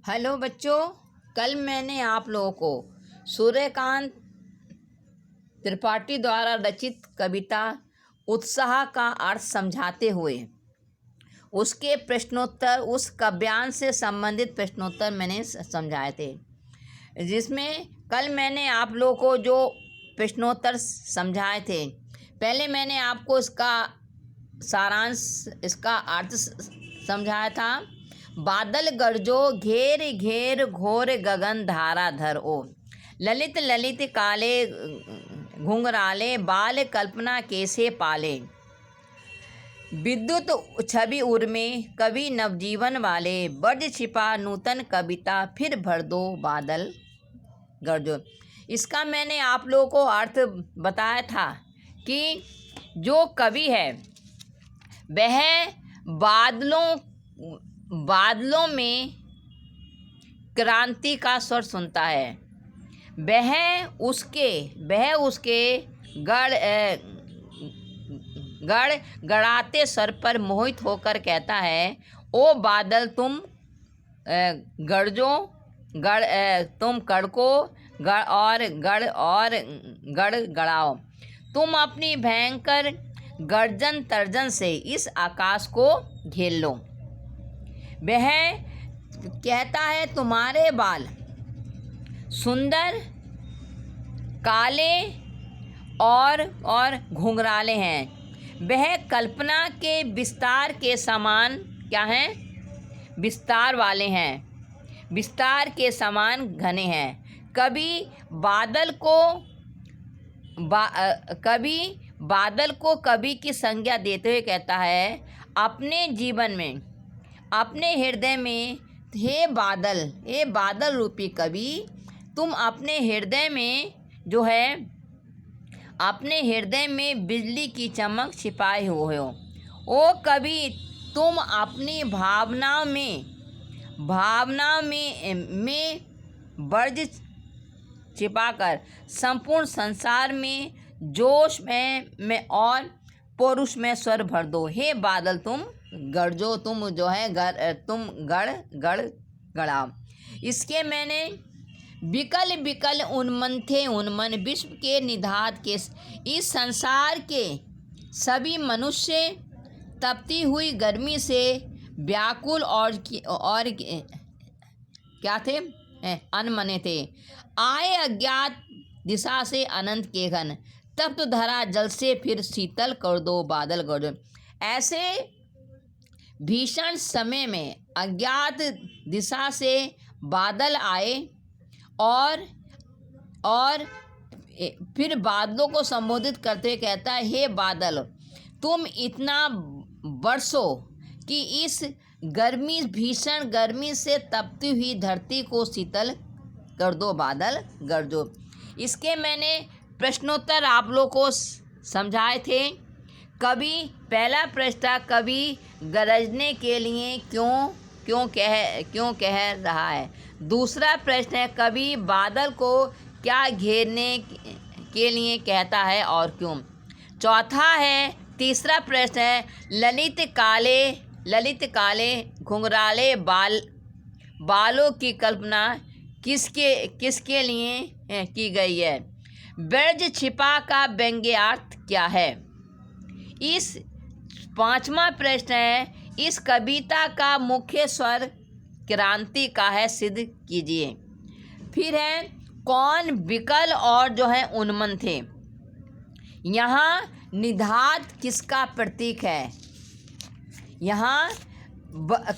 Hello बच्चों, कल मैंने आप लोगों को सूर्यकांत त्रिपाठी द्वारा रचित कविता उत्साह का अर्थ समझाते हुए उसके प्रश्नोत्तर, उस काव्यांश से संबंधित प्रश्नोत्तर मैंने समझाए थे। जिसमें कल मैंने आप लोगों को जो प्रश्नोत्तर समझाए थे, पहले मैंने आपको इसका सारांश, इसका अर्थ समझाया था। बादल गरजो घेर घेर घोर गगन धारा धर ओ, ललित ललित काले घुंघराले बाल कल्पना कैसे पाले, विद्युत छवि उर्मे कवि नवजीवन वाले, ब्रज छिपा नूतन कविता फिर भर दो बादल गरजो। इसका मैंने आप लोगों को अर्थ बताया था कि जो कवि है वह बादलों में क्रांति का स्वर सुनता है। वह उसके गड़गड़ाते स्वर पर मोहित होकर कहता है, ओ बादल तुम गरजो, तुम कड़को गड़गड़ाओ, तुम अपनी भयंकर गर्जन तर्जन से इस आकाश को घेर लो। वह कहता है, तुम्हारे बाल सुंदर काले और घुंघराले हैं। वह कल्पना के विस्तार के समान क्या हैं? विस्तार वाले हैं, विस्तार के समान घने हैं। कभी बादल को कवि की संज्ञा देते हुए कहता है, अपने जीवन में, अपने हृदय में, हे बादल रूपी कवि, तुम अपने हृदय में जो है, अपने हृदय में बिजली की चमक छिपाए हुए हो। ओ कवि, तुम अपनी भावनाओं में ब्रज छिपाकर संपूर्ण संसार में जोश में और पौरुष में स्वर भर दो। हे बादल तुम गरजो, तुम जो है तुम गड़गड़ाओ। इसके मैंने विकल विकल उन्मन्थे उन्मन विश्व के निधात के, इस संसार के सभी मनुष्य तपती हुई गर्मी से व्याकुल और क्या थे? अनमने थे। आए अज्ञात दिशा से अनंत के घन, तब तो धरा जल से फिर शीतल कर दो बादल गरजो। ऐसे भीषण समय में अज्ञात दिशा से बादल आए और फिर बादलों को संबोधित करते हुए कहता है, हे बादल, तुम इतना बरसो कि इस भीषण गर्मी से तपती हुई धरती को शीतल कर दो बादल गरजो। इसके मैंने प्रश्नोत्तर आप लोग को समझाए थे। पहला प्रश्न था, कवि गरजने के लिए क्यों कह रहा है। दूसरा प्रश्न है, कवि बादल को क्या घेरने के लिए कहता है और क्यों। चौथा है, तीसरा प्रश्न है, ललित काले घुंघराले बालों की कल्पना किसके लिए की गई है। ब्रज छिपा का व्यंग्यार्थ क्या है। इस पांचवा प्रश्न है, इस कविता का मुख्य स्वर क्रांति का है, सिद्ध कीजिए। फिर है, कौन विकल और जो है उन्मन थे। यहाँ निधात किसका प्रतीक है। यहाँ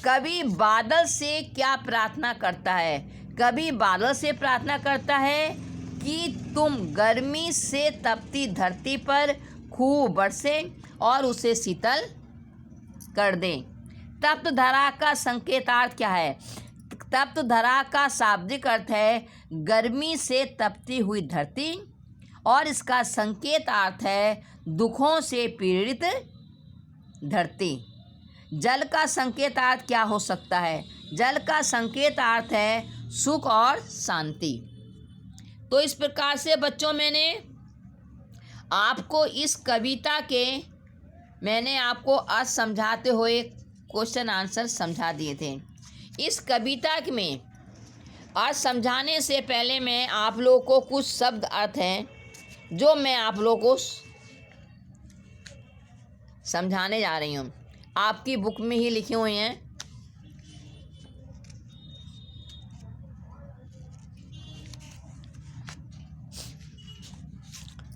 कवि बादल से क्या प्रार्थना करता है। कवि बादल से प्रार्थना करता है कि तुम गर्मी से तपती धरती पर खूब बरसे और उसे शीतल कर दें। तप्त धरा का संकेतार्थ क्या है। तप्त धरा का शाब्दिक अर्थ है गर्मी से तपती हुई धरती, और इसका संकेतार्थ है दुखों से पीड़ित धरती। जल का संकेतार्थ क्या हो सकता है। जल का संकेतार्थ है सुख और शांति। तो इस प्रकार से बच्चों मैंने आपको अर्थ समझाते हुए क्वेश्चन आंसर समझा दिए थे। इस कविता में आज समझाने से पहले मैं आप लोगों को कुछ शब्द अर्थ हैं जो मैं आप लोगों को समझाने जा रही हूँ। आपकी बुक में ही लिखे हुए हैं।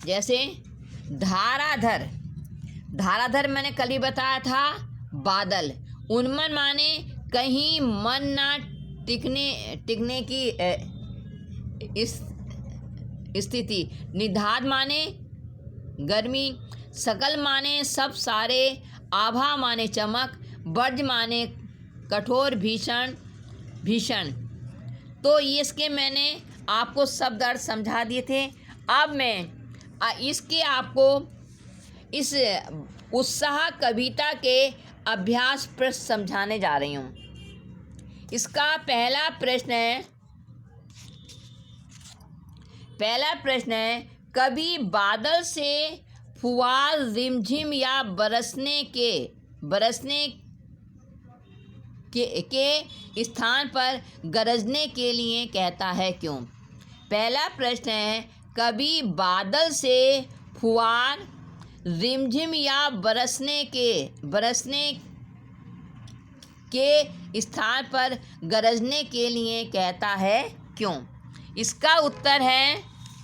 जैसे धाराधर, धाराधर मैंने कल ही बताया था बादल। उन्मन माने कहीं मन ना टिकने की इस स्थिति। निधाद माने गर्मी। सकल माने सब सारे। आभा माने चमक। वर्ज माने कठोर भीषण भीषण। तो इसके मैंने आपको शब्द अर्थ समझा दिए थे। अब मैं इसके आपको इस उत्साह कविता के अभ्यास प्रश्न समझाने जा रही हूँ। इसका पहला प्रश्न है कभी बादल से फुआर रिमझिम या बरसने के स्थान पर गरजने के लिए कहता है क्यों? पहला प्रश्न है कभी बादल से फुआर रिमझिम या बरसने के स्थान पर गरजने के लिए कहता है क्यों? इसका उत्तर है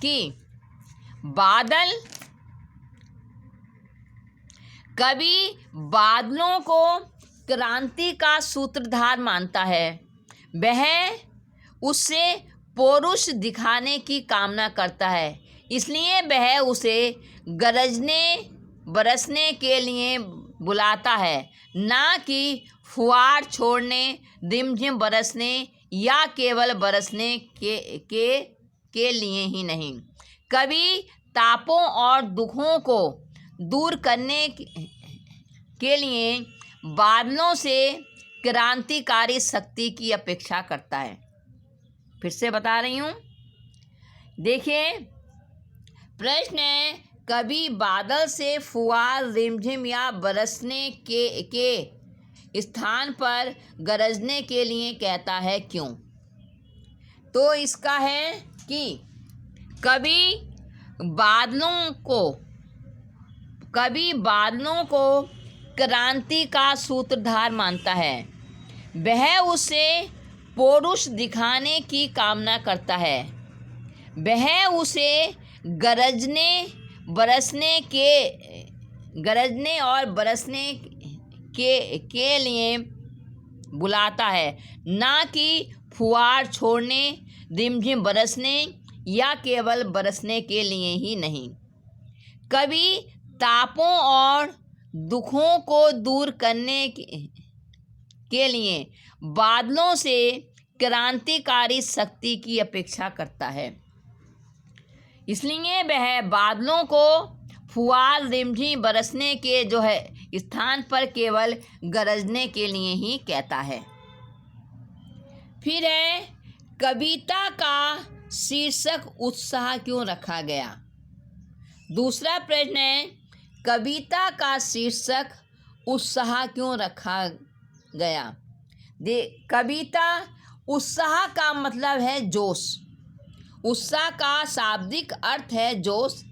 कि बादल कभी बादलों को क्रांति का सूत्रधार मानता है। वह उससे पौरुष दिखाने की कामना करता है, इसलिए वह उसे गरजने बरसने के लिए बुलाता है, ना कि फुआर छोड़ने, रिमझिम बरसने या केवल बरसने के लिए ही नहीं। कभी तापों और दुखों को दूर करने के लिए बादलों से क्रांतिकारी शक्ति की अपेक्षा करता है। फिर से बता रही हूँ, देखिए प्रश्न है कभी बादल से फुआर रिमझिम या बरसने के स्थान पर गरजने के लिए कहता है क्यों? तो इसका है कि कभी बादलों को क्रांति का सूत्रधार मानता है। वह उसे पौरुष दिखाने की कामना करता है। वह उसे गरजने और बरसने के लिए बुलाता है, ना कि फुआर छोड़ने, रिमझिम बरसने या केवल बरसने के लिए ही नहीं। कभी तापों और दुखों को दूर करने के लिए बादलों से क्रांतिकारी शक्ति की अपेक्षा करता है, इसलिए वह बादलों को फुआर रिमझिम बरसने के स्थान पर केवल गरजने के लिए ही कहता है। फिर है कविता का शीर्षक उत्साह क्यों रखा गया? दूसरा प्रश्न है कविता का शीर्षक उत्साह क्यों रखा गया? कविता उत्साह का मतलब है जोश। उत्साह का शाब्दिक अर्थ है जोश।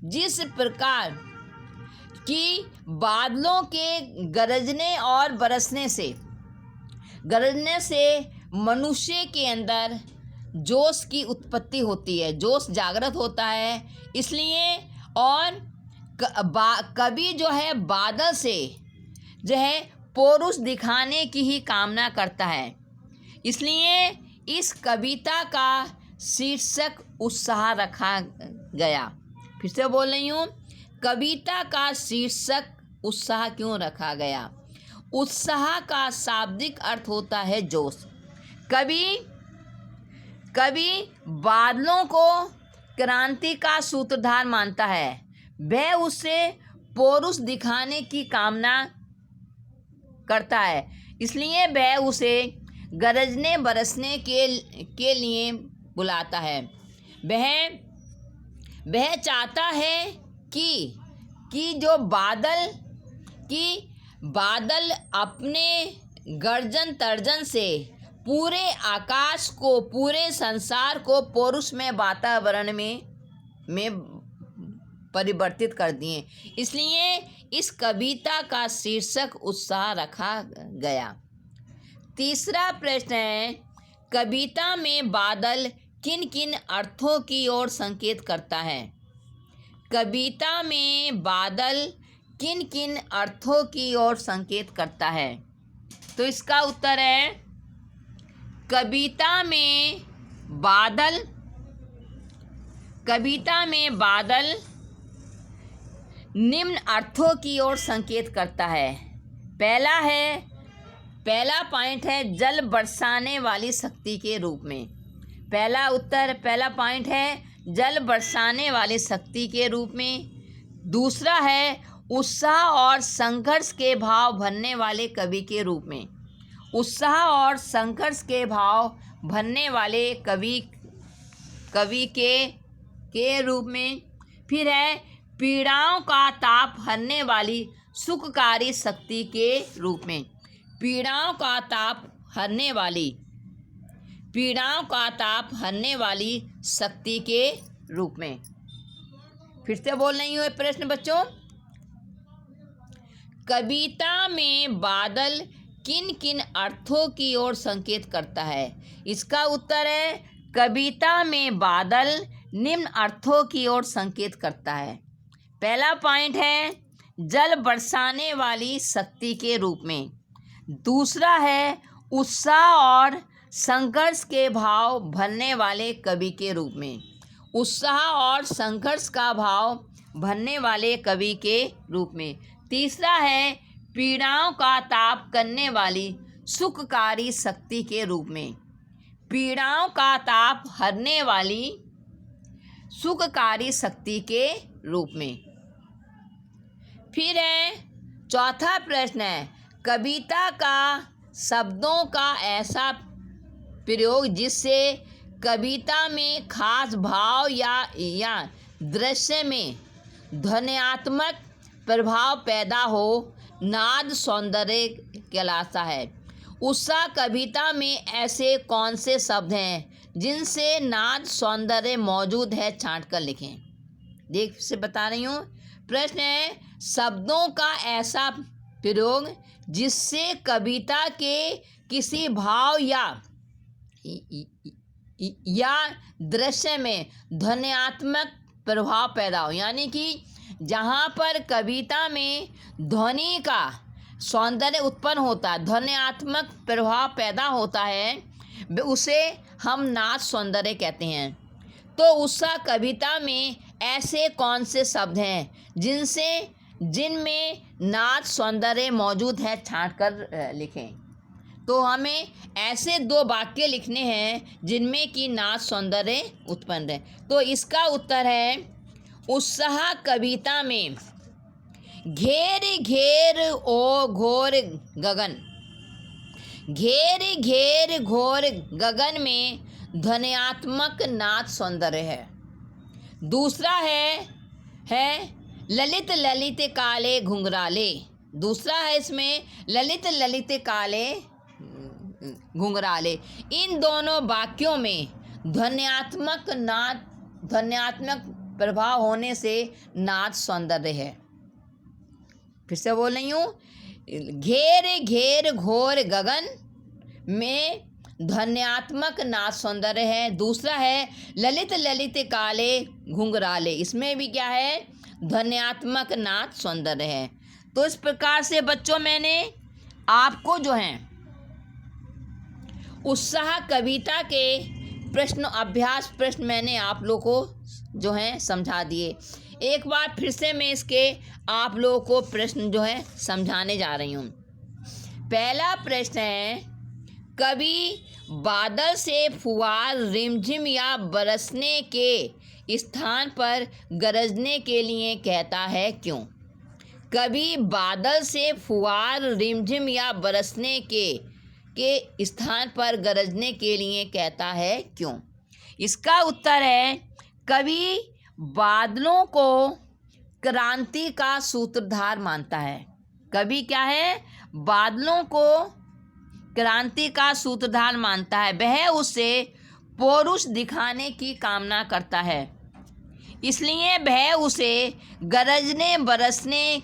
जिस प्रकार कि बादलों के गरजने और बरसने से मनुष्य के अंदर जोश की उत्पत्ति होती है, जोश जागृत होता है, इसलिए और कवि जो है बादल से जो है पौरुष दिखाने की ही कामना करता है, इसलिए इस कविता का शीर्षक उत्साह रखा गया। फिर से बोल रही हूँ, कविता का शीर्षक उत्साह क्यों रखा गया? उत्साह का शाब्दिक अर्थ होता है जोश। कवि बादलों को क्रांति का सूत्रधार मानता है। वह उससे पौरुष दिखाने की कामना करता है, इसलिए वह उसे गरजने बरसने के लिए बुलाता है। वह चाहता है कि जो बादल अपने गर्जन तर्जन से पूरे आकाश को, पूरे संसार को पौरुषमय वातावरण में परिवर्तित कर दिए। इसलिए इस कविता का शीर्षक उत्साह रखा गया। तीसरा प्रश्न है, कविता में बादल किन किन अर्थों की ओर संकेत करता है? कविता में बादल किन किन अर्थों की ओर संकेत करता है? तो इसका उत्तर है, कविता में बादल निम्न अर्थों की ओर संकेत करता है। पहला पॉइंट है जल बरसाने वाली शक्ति के रूप में। पहला पॉइंट है जल बरसाने वाली शक्ति के रूप में। दूसरा है उत्साह और संघर्ष के भाव भरने वाले कवि के रूप में। उत्साह और संघर्ष के भाव भरने वाले कवि के रूप में। फिर है पीड़ाओं का ताप हरने वाली सुखकारी शक्ति के रूप में। पीड़ाओं का ताप हरने वाली शक्ति के रूप में। फिर से बोल रही हूँ प्रश्न बच्चों, कविता में बादल किन किन अर्थों की ओर संकेत करता है? इसका उत्तर है, कविता में बादल निम्न अर्थों की ओर संकेत करता है। पहला पॉइंट है जल बरसाने वाली शक्ति के रूप में। दूसरा है उत्साह और संघर्ष के भाव भरने वाले कवि के रूप में। उत्साह और संघर्ष का भाव भरने वाले कवि के रूप में। तीसरा है पीड़ाओं का ताप करने वाली सुखकारी शक्ति के रूप में। पीड़ाओं का ताप हरने वाली सुखकारी शक्ति के रूप में। फिर है चौथा प्रश्न है, कविता का शब्दों का ऐसा प्रयोग जिससे कविता में खास भाव या दृश्य में ध्वन्यात्मक प्रभाव पैदा हो, नाद सौंदर्य कहलाता है। उत्साह कविता में ऐसे कौन से शब्द हैं जिनसे नाद सौंदर्य मौजूद है? छांट कर लिखें। देख से बता रही हूँ। प्रश्न है शब्दों का ऐसा प्रयोग जिससे कविता के किसी भाव या दृश्य में ध्वन्यात्मक प्रभाव पैदा हो, यानी कि जहाँ पर कविता में ध्वनि का सौंदर्य उत्पन्न होता है, ध्वन्यात्मक प्रभाव पैदा होता है, उसे हम नाद सौंदर्य कहते हैं। तो उत्साह कविता में ऐसे कौन से शब्द हैं जिनमें नाद सौंदर्य मौजूद है? छांट कर लिखें। तो हमें ऐसे 2 वाक्य लिखने हैं जिनमें कि नाद सौंदर्य उत्पन्न है। तो इसका उत्तर है, उत्साह कविता में घेर घेर ओ घोर गगन, घेर घेर घोर गगन में ध्वन्यात्मक नाद सौंदर्य है। दूसरा है ललित ललित काले घुंघराले। दूसरा है इसमें ललित ललित काले घुंघराले। इन दोनों वाक्यों में ध्वन्यात्मक प्रभाव होने से नाद सौंदर्य है। फिर से बोल रही हूँ, घेर घेर घोर गगन में ध्वन्यात्मक नाद सौंदर्य है। दूसरा है ललित ललित काले घुंघराले, इसमें भी क्या है? ध्वन्यात्मक नाद सौंदर्य है। तो इस प्रकार से बच्चों मैंने आपको जो है उत्साह कविता के अभ्यास प्रश्न मैंने आप लोगों को जो है समझा दिए। एक बार फिर से मैं इसके आप लोगों को प्रश्न जो है समझाने जा रही हूँ। पहला प्रश्न है, कवि बादल से फुहार रिमझिम या बरसने के स्थान पर गरजने के लिए कहता है, क्यों? कवि बादल से फुहार रिमझिम या बरसने के स्थान पर गरजने के लिए कहता है, क्यों? इसका उत्तर है, कवि बादलों को क्रांति का सूत्रधार मानता है। कवि क्या है? बादलों को क्रांति का सूत्रधार मानता है, वह उसे पौरुष दिखाने की कामना करता है, इसलिए वह उसे गरजने बरसने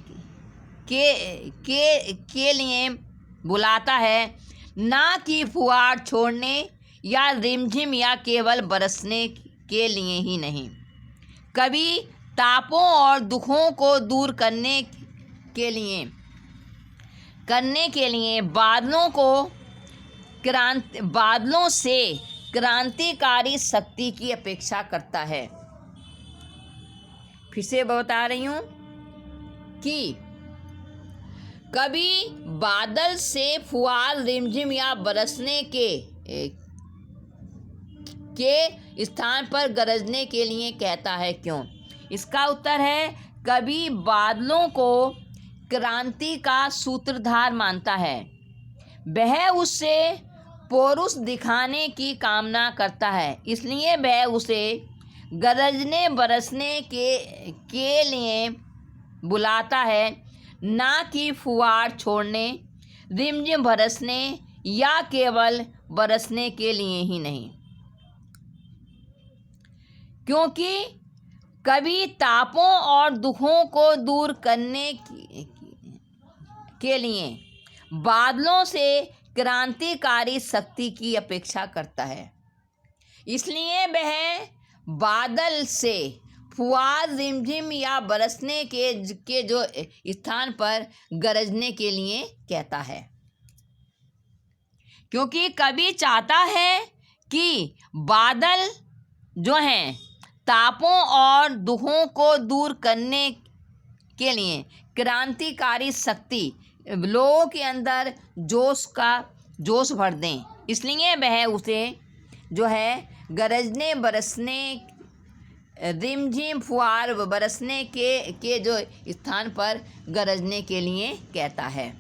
के लिए बुलाता है, ना कि फुहार छोड़ने या रिमझिम या केवल बरसने के लिए ही नहीं। कभी तापों और दुखों को दूर करने के लिए बादलों से क्रांतिकारी शक्ति की अपेक्षा करता है। फिर से बता रही हूँ कि कभी बादल से फुहार रिमझिम या बरसने के स्थान पर गरजने के लिए कहता है, क्यों? इसका उत्तर है, कभी बादलों को क्रांति का सूत्रधार मानता है, वह उससे पौरुष दिखाने की कामना करता है, इसलिए वह उसे गरजने बरसने के लिए बुलाता है, ना कि फुहार छोड़ने, रिमझिम बरसने या केवल बरसने के लिए ही नहीं। क्योंकि कभी तापों और दुखों को दूर करने के लिए बादलों से क्रांतिकारी शक्ति की अपेक्षा करता है, इसलिए वह बादल से फुहार रिमझिम या बरसने के जो स्थान पर गरजने के लिए कहता है। क्योंकि कभी चाहता है कि बादल जो हैं तापों और दुखों को दूर करने के लिए क्रांतिकारी शक्ति लोगों के अंदर जोश भर दें, इसलिए वह उसे जो है गरजने बरसने रिमझिम फुहार बरसने के जो स्थान पर गरजने के लिए कहता है।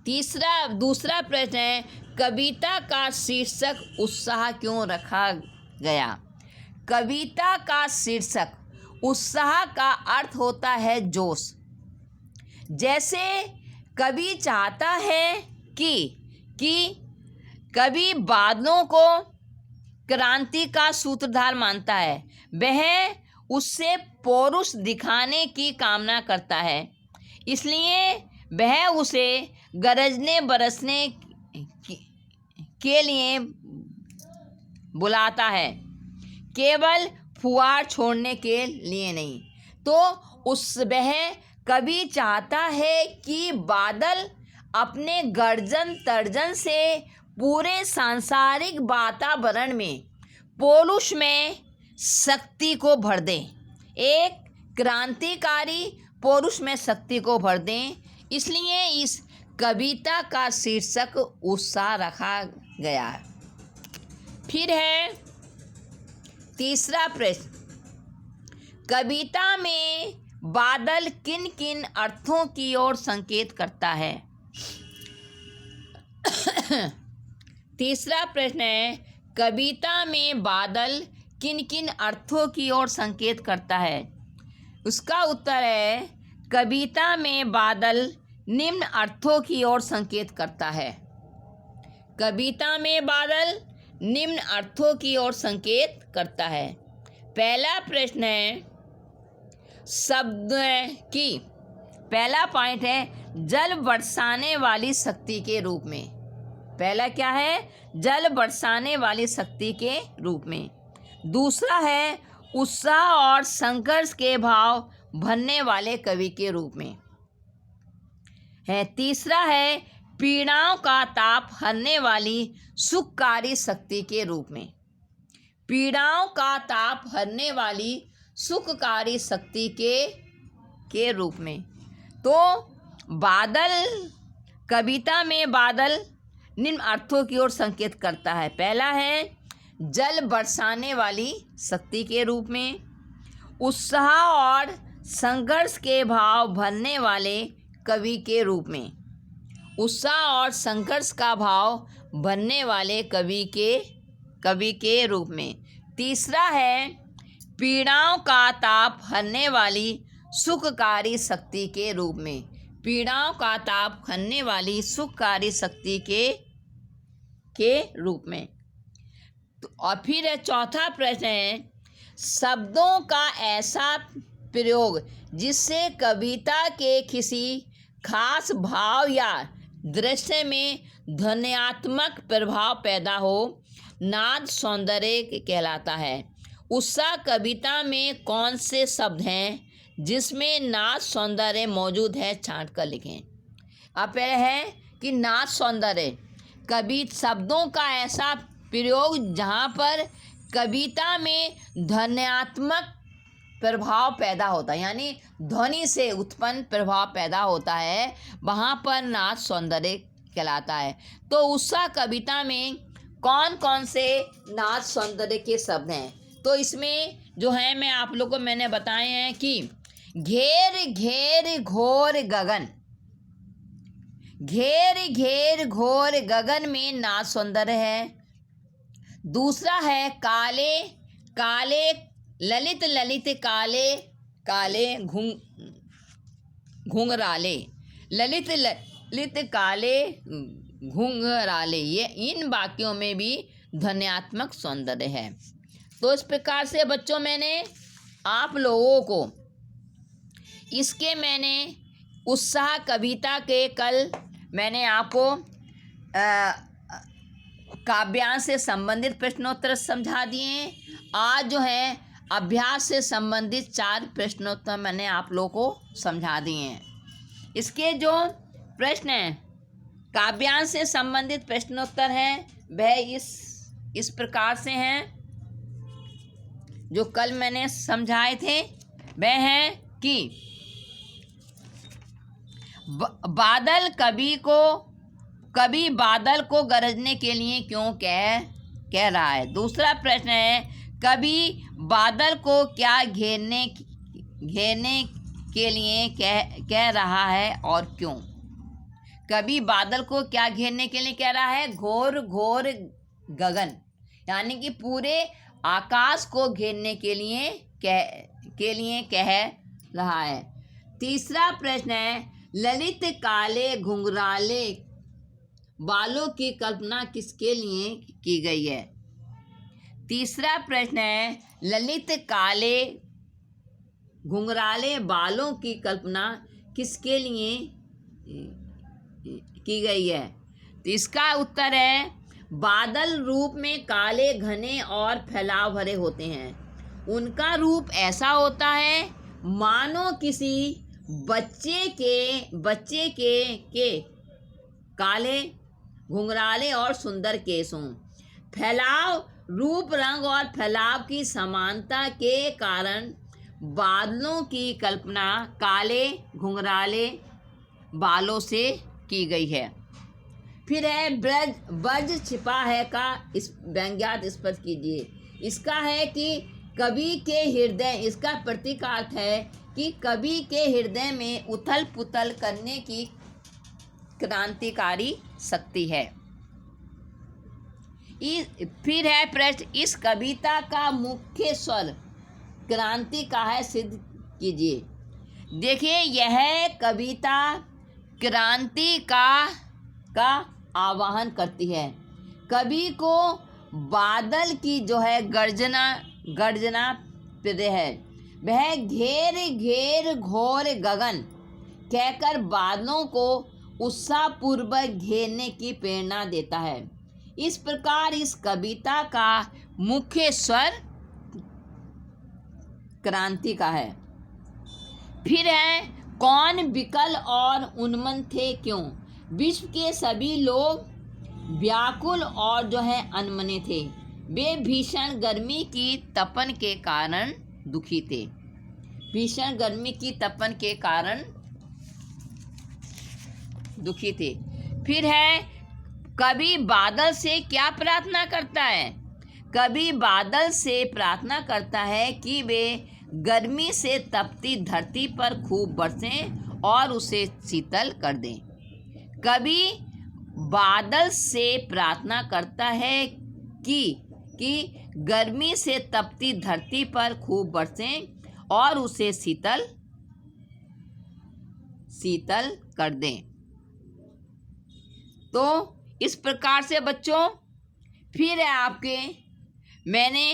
दूसरा प्रश्न है, कविता का शीर्षक उत्साह क्यों रखा गया? कविता का शीर्षक उत्साह का अर्थ होता है जोश। जैसे कवि चाहता है कि कवि बादलों को क्रांति का सूत्रधार मानता है, वह उससे पौरुष दिखाने की कामना करता है, इसलिए वह उसे गरजने बरसने के लिए बुलाता है, केवल फुहार छोड़ने के लिए नहीं। तो वह कवि चाहता है कि बादल अपने गर्जन तर्जन से पूरे सांसारिक वातावरण में पौरुष में शक्ति को भर दें, एक क्रांतिकारी पौरुष में शक्ति को भर दें, इसलिए इस कविता का शीर्षक उत्साह रखा गया है। फिर है तीसरा प्रश्न, कविता में बादल किन किन अर्थों की ओर संकेत करता है? तीसरा प्रश्न है, कविता में बादल किन किन अर्थों की ओर संकेत करता है? उसका उत्तर है, कविता में बादल निम्न अर्थों की ओर संकेत करता है। कविता में बादल निम्न अर्थों की ओर संकेत करता है। पहला प्रश्न है, शब्द की पहला पॉइंट है जल बरसाने वाली शक्ति के रूप में। पहला क्या है? जल बरसाने वाली शक्ति के रूप में। दूसरा है उत्साह और संघर्ष के भाव भरने वाले कवि के रूप में है। तीसरा है पीड़ाओं का ताप हरने वाली सुखकारी शक्ति के रूप में। पीड़ाओं का ताप हरने वाली सुखकारी शक्ति के रूप में। तो बादल, कविता में बादल निम्न अर्थों की ओर संकेत करता है। पहला है जल बरसाने वाली शक्ति के रूप में, उत्साह और संघर्ष के भाव भरने वाले कवि के रूप में, उत्साह और संघर्ष का भाव भरने वाले कवि के रूप में। तीसरा है पीड़ाओं का ताप हरने वाली सुखकारी शक्ति के रूप में। पीड़ाओं का ताप खनने वाली सुखकारी शक्ति के रूप में। तो और फिर चौथा प्रश्न है, शब्दों का ऐसा प्रयोग जिससे कविता के किसी खास भाव या दृश्य में ध्वन्यात्मक प्रभाव पैदा हो, नाद सौंदर्य कहलाता है। उत्साह कविता में कौन से शब्द हैं जिसमें नाद सौंदर्य मौजूद है, छांट कर लिखें। अब पहले है कि नाद सौंदर्य कवि शब्दों का ऐसा प्रयोग जहाँ पर कविता में ध्वन्यात्मक प्रभाव पैदा होता है, यानी ध्वनि से उत्पन्न प्रभाव पैदा होता है, वहाँ पर नाद सौंदर्य कहलाता है। तो उत्साह कविता में कौन कौन से नाद सौंदर्य के शब्द हैं? तो इसमें जो है मैं आप लोग को मैंने बताए हैं कि घेर घेर घोर गगन, घेर घेर घोर गगन में नाद सौंदर्य है। दूसरा है काले काले ललित ललित काले काले घुंघराले, ललित ललित काले घुंघराले, ये इन वाक्यों में भी ध्वन्यात्मक सौंदर्य है। तो इस प्रकार से बच्चों मैंने आप लोगों को इसके मैंने उत्साह कविता के कल मैंने आपको काव्यांश से संबंधित प्रश्नोत्तर समझा दिए। आज जो है अभ्यास से संबंधित 4 प्रश्नोत्तर मैंने आप लोगों को समझा दिए हैं। इसके जो प्रश्न हैं काव्यांश से संबंधित प्रश्नोत्तर हैं वह इस प्रकार से हैं जो कल मैंने समझाए थे। वह है कि बादल कभी बादल को गरजने के लिए क्यों कह रहा है। दूसरा प्रश्न है कभी बादल को क्या घेरने के लिए कह रहा है और क्यों। कभी बादल को क्या घेरने के लिए कह रहा है, घोर घोर गगन, यानी कि पूरे आकाश को घेरने के लिए कह रहा है। तीसरा प्रश्न है ललित काले घुंघराले बालों की कल्पना किसके लिए की गई है। तीसरा प्रश्न है ललित काले घुंघराले बालों की कल्पना किसके लिए की गई है। तो इसका उत्तर है बादल रूप में काले घने और फैलाव भरे होते हैं। उनका रूप ऐसा होता है मानो किसी बच्चे के काले घुंघराले और सुंदर केस हों। फैलाव रूप रंग और फैलाव की समानता के कारण बादलों की कल्पना काले घुंघराले बालों से की गई है। फिर है ब्रज छिपा है का इस व्यंग्यार्थ स्पष्ट कीजिए। इसका है कि कवि के हृदय, इसका प्रतीकार्थ है कि कवि के हृदय में उथल पुथल करने की क्रांतिकारी शक्ति है। फिर है प्रश्न इस कविता का मुख्य स्वर क्रांति का है, सिद्ध कीजिए। देखिए यह कविता क्रांति का आवाहन करती है। कवि को बादल की जो है गर्जना प्रिय है। वह घेर घेर घोर गगन कहकर बादलों को उत्साहपूर्वक घेरने की प्रेरणा देता है। इस प्रकार इस कविता का मुख्य स्वर क्रांति का है। फिर है कौन विकल और उन्मत्त थे क्यों। विश्व के सभी लोग व्याकुल और जो है अनमने थे। वे भीषण गर्मी की तपन के कारण दुखी थे। भीषण गर्मी की तपन के कारण दुखी थे। फिर है कवि बादल से क्या प्रार्थना करता है। कवि बादल से प्रार्थना करता है कि वे गर्मी से तपती धरती पर खूब बरसें और उसे शीतल कर दें। कवि बादल से प्रार्थना करता है कि गर्मी से तपती धरती पर खूब बरसें और उसे शीतल कर दें। तो इस प्रकार से बच्चों फिर है आपके मैंने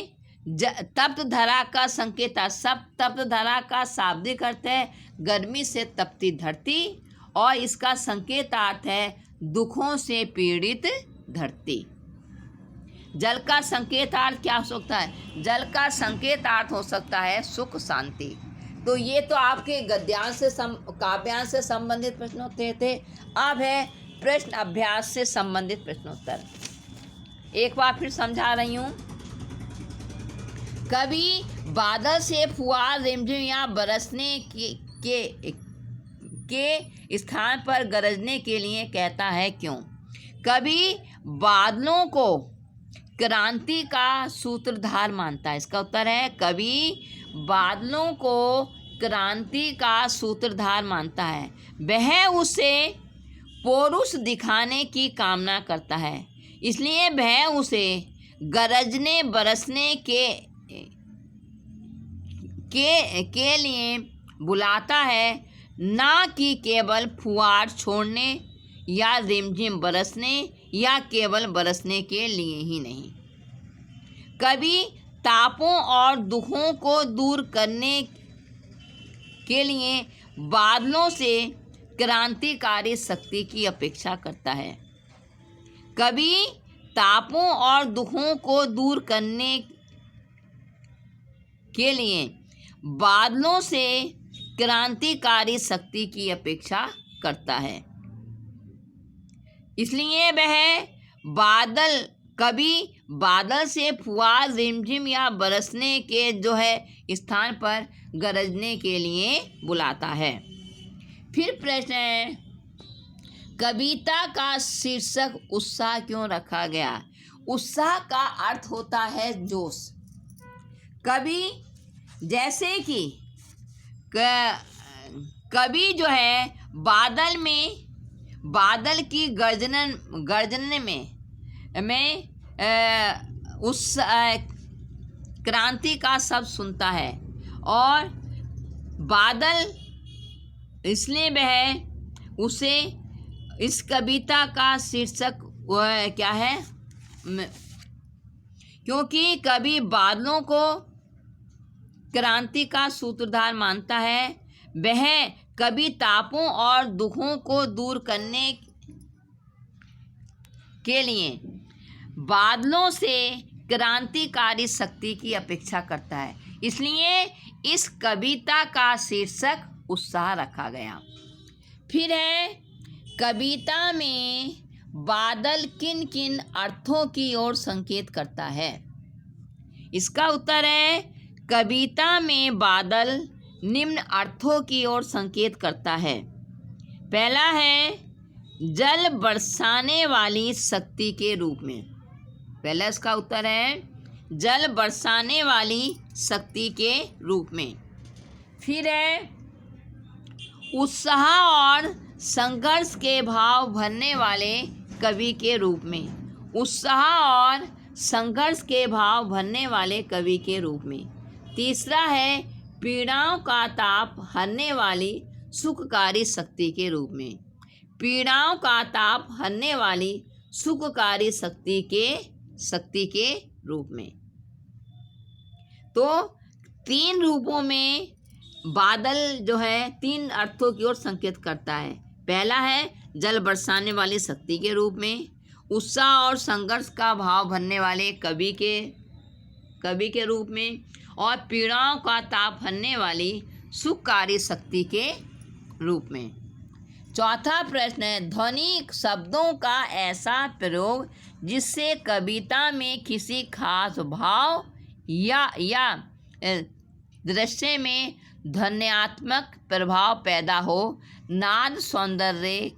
तप्त धरा का संकेत सब तप्त धरा का शाब्दिक अर्थ है गर्मी से तपती धरती और इसका संकेतार्थ है दुखों से पीड़ित धरती। जल का संकेतार्थ क्या हो सकता है? जल का संकेतार्थ हो सकता है सुख शांति। तो ये तो आपके गद्यांश से काव्यांश से संबंधित प्रश्नोत्तर थे। अब है प्रश्न अभ्यास से संबंधित प्रश्नोत्तर। एक बार फिर समझा रही हूँ। कभी बादल से फुहार रिमझिम या बरसने के स्थान पर गरजने के लिए कहता है क्यों? कभी बादलों को क्रांति का सूत्रधार मानता है। इसका उत्तर है कभी बादलों को क्रांति का सूत्रधार मानता है। वह उसे पौरुष दिखाने की कामना करता है, इसलिए वह उसे गरजने बरसने के लिए बुलाता है, ना कि केवल फुहार छोड़ने या रिमझिम बरसने या केवल बरसने के लिए ही नहीं। कभी तापों और दुखों को दूर करने के लिए बादलों से क्रांतिकारी शक्ति की अपेक्षा करता है। कभी तापों और दुखों को दूर करने के लिए बादलों से क्रांतिकारी शक्ति की अपेक्षा करता है, इसलिए वह कभी बादल से फुहार रिमझिम या बरसने के जो है स्थान पर गरजने के लिए बुलाता है। फिर प्रश्न है कविता का शीर्षक उत्साह क्यों रखा गया? उत्साह का अर्थ होता है जोश। कभी जैसे कि कभी जो है बादल की गर्जन में उस क्रांति का शब्द सुनता है और बादल, इसलिए वह उसे इस कविता का शीर्षक क्या है? क्योंकि कभी बादलों को क्रांति का सूत्रधार मानता है, वह कभी तापों और दुखों को दूर करने के लिए बादलों से क्रांतिकारी शक्ति की अपेक्षा करता है, इसलिए इस कविता का शीर्षक उत्साह रखा गया। फिर है कविता में बादल किन किन अर्थों की ओर संकेत करता है? इसका उत्तर है कविता में बादल निम्न अर्थों की ओर संकेत करता है। पहला है जल बरसाने वाली शक्ति के रूप में। पहला इसका उत्तर है जल बरसाने वाली शक्ति के रूप में। फिर है उत्साह और संघर्ष के भाव भरने वाले कवि के रूप में। उत्साह और संघर्ष के भाव भरने वाले कवि के रूप में। तीसरा है पीड़ाओं का ताप हरने वाली सुखकारी शक्ति के रूप में। पीड़ाओं का ताप हरने वाली सुखकारी शक्ति के रूप में। तो तीन रूपों में बादल जो है तीन अर्थों की ओर संकेत करता है। पहला है जल बरसाने वाली शक्ति के रूप में, उत्साह और संघर्ष का भाव भरने वाले कवि के रूप में, और पीड़ाओं का ताप हरने वाली सुखकारी शक्ति के रूप में। चौथा प्रश्न है ध्वनिक शब्दों का ऐसा प्रयोग जिससे कविता में किसी खास भाव या दृश्य में ध्वन्यात्मक प्रभाव पैदा हो, नाद सौंदर्य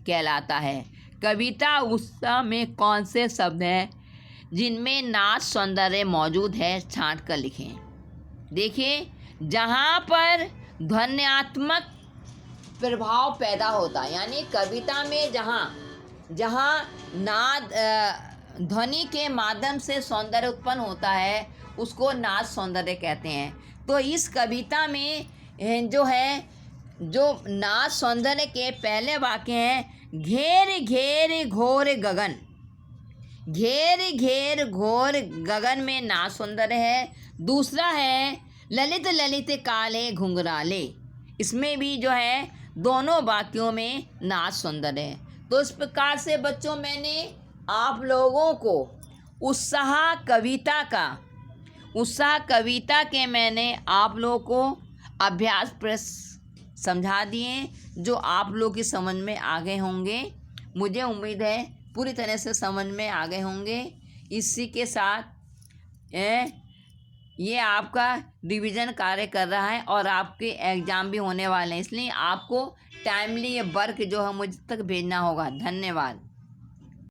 कहलाता है। कविता उत्साह में कौन से शब्द हैं जिनमें नाद सौंदर्य मौजूद है? छांट कर लिखें। देखिए, जहाँ पर ध्वन्यात्मक प्रभाव पैदा होता है, यानी कविता में जहाँ नाद ध्वनि के माध्यम से सौंदर्य उत्पन्न होता है, उसको नाद सौंदर्य कहते हैं। तो इस कविता में जो है जो नाद सौंदर्य के पहले वाक्य हैं, घेर घेर घोर गगन। घेर घेर घोर गगन में नाद सौंदर्य है। दूसरा है ललित ललित काले घुंघराले, इसमें भी जो है दोनों वाक्यों में नाद सौंदर्य है। तो इस प्रकार से बच्चों मैंने आप लोगों को उत्साह कविता के मैंने आप लोगों को अभ्यास प्रश्न समझा दिए, जो आप लोग की समझ में आ गए होंगे। मुझे उम्मीद है पूरी तरह से समझ में आ गए होंगे। इसी के साथ ये आपका रिवीजन कार्य कर रहा है और आपके एग्ज़ाम भी होने वाले हैं, इसलिए आपको टाइमली ये वर्क जो है मुझ तक भेजना होगा। धन्यवाद।